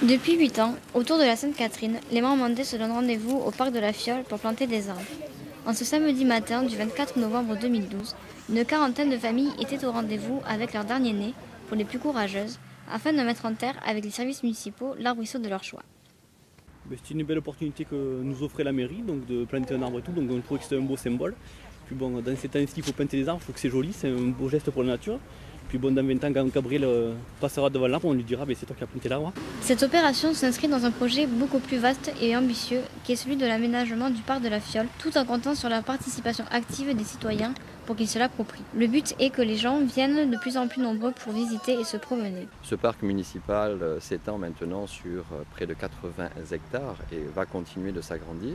Depuis 8 ans, autour de la Sainte-Catherine, les Marmandais se donnent rendez-vous au parc de la Fiole pour planter des arbres. En ce samedi matin du 24 novembre 2012, une quarantaine de familles étaient au rendez-vous avec leur dernier-né, pour les plus courageuses, afin de mettre en terre avec les services municipaux l'arbrisseau de leur choix. C'est une belle opportunité que nous offrait la mairie, donc de planter un arbre et tout, donc on trouvait que c'était un beau symbole. Puis bon, dans ces temps-ci, il faut planter des arbres, il faut que c'est joli, c'est un beau geste pour la nature. Puis bon, dans 20 ans, quand Gabriel passera devant l'arbre, on lui dira c'est toi qui as planté l'arbre. Cette opération s'inscrit dans un projet beaucoup plus vaste et ambitieux, qui est celui de l'aménagement du parc de la Fiole, tout en comptant sur la participation active des citoyens pour qu'ils se l'approprient. Le but est que les gens viennent de plus en plus nombreux pour visiter et se promener. Ce parc municipal s'étend maintenant sur près de 80 hectares et va continuer de s'agrandir.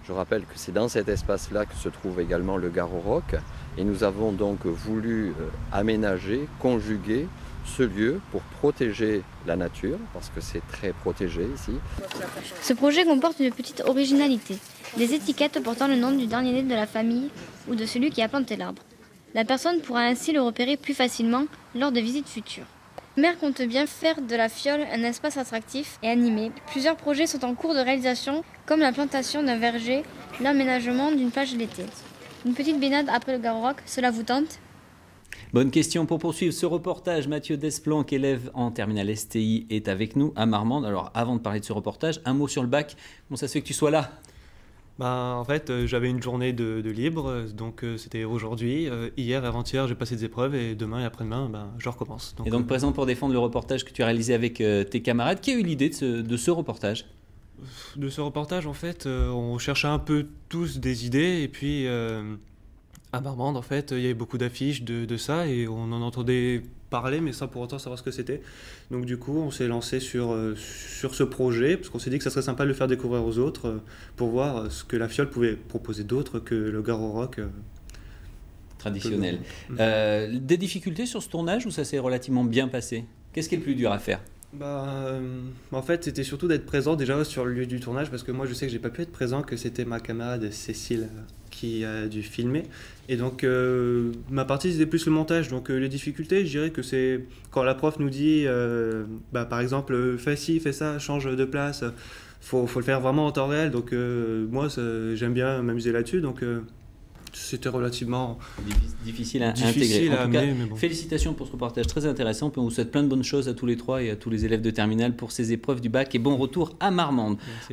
Je rappelle que c'est dans cet espace-là que se trouve également le Garoroch et nous avons donc voulu aménager, conjuguer ce lieu pour protéger la nature, parce que c'est très protégé ici. Ce projet comporte une petite originalité, des étiquettes portant le nom du dernier-né de la famille ou de celui qui a planté l'arbre. La personne pourra ainsi le repérer plus facilement lors de visites futures. Le maire compte bien faire de la Fiole un espace attractif et animé. Plusieurs projets sont en cours de réalisation, comme la plantation d'un verger, l'aménagement d'une plage l'été. Une petite baignade après le Garoroch, cela vous tente ? Bonne question pour poursuivre ce reportage. Mathieu Desplanques, élève en terminale STI, est avec nous à Marmande. Alors avant de parler de ce reportage, un mot sur le bac. Comment ça se fait que tu sois là ? En fait, j'avais une journée de libre, donc c'était aujourd'hui. Hier et avant-hier, j'ai passé des épreuves et demain et après-demain, je recommence. Et donc présent pour défendre le reportage que tu as réalisé avec tes camarades. Qui a eu l'idée de ce reportage ? De ce reportage, en fait, on cherchait un peu tous des idées et puis à Marmande, en fait, il y avait beaucoup d'affiches de ça et on en entendait parler, mais sans pour autant savoir ce que c'était. Donc du coup, on s'est lancé sur ce projet, parce qu'on s'est dit que ça serait sympa de le faire découvrir aux autres, pour voir ce que la Fiole pouvait proposer d'autre que le Garoroch. Traditionnel. Des difficultés sur ce tournage ou ça s'est relativement bien passé ? Qu'est-ce qui est le plus dur à faire ? En fait, c'était surtout d'être présent déjà sur le lieu du tournage, parce que moi je sais que j'ai pas pu être présent, que c'était ma camarade Cécile qui a dû filmer. Et donc ma partie c'était plus le montage. Donc les difficultés, je dirais que c'est quand la prof nous dit par exemple fais ci, fais ça, change de place, faut le faire vraiment en temps réel. Donc moi j'aime bien m'amuser là-dessus. Donc c'était relativement difficile à intégrer. En tout cas, mais bon. Félicitations pour ce reportage très intéressant. On vous souhaite plein de bonnes choses à tous les trois et à tous les élèves de terminale pour ces épreuves du bac et bon retour à Marmande. Merci.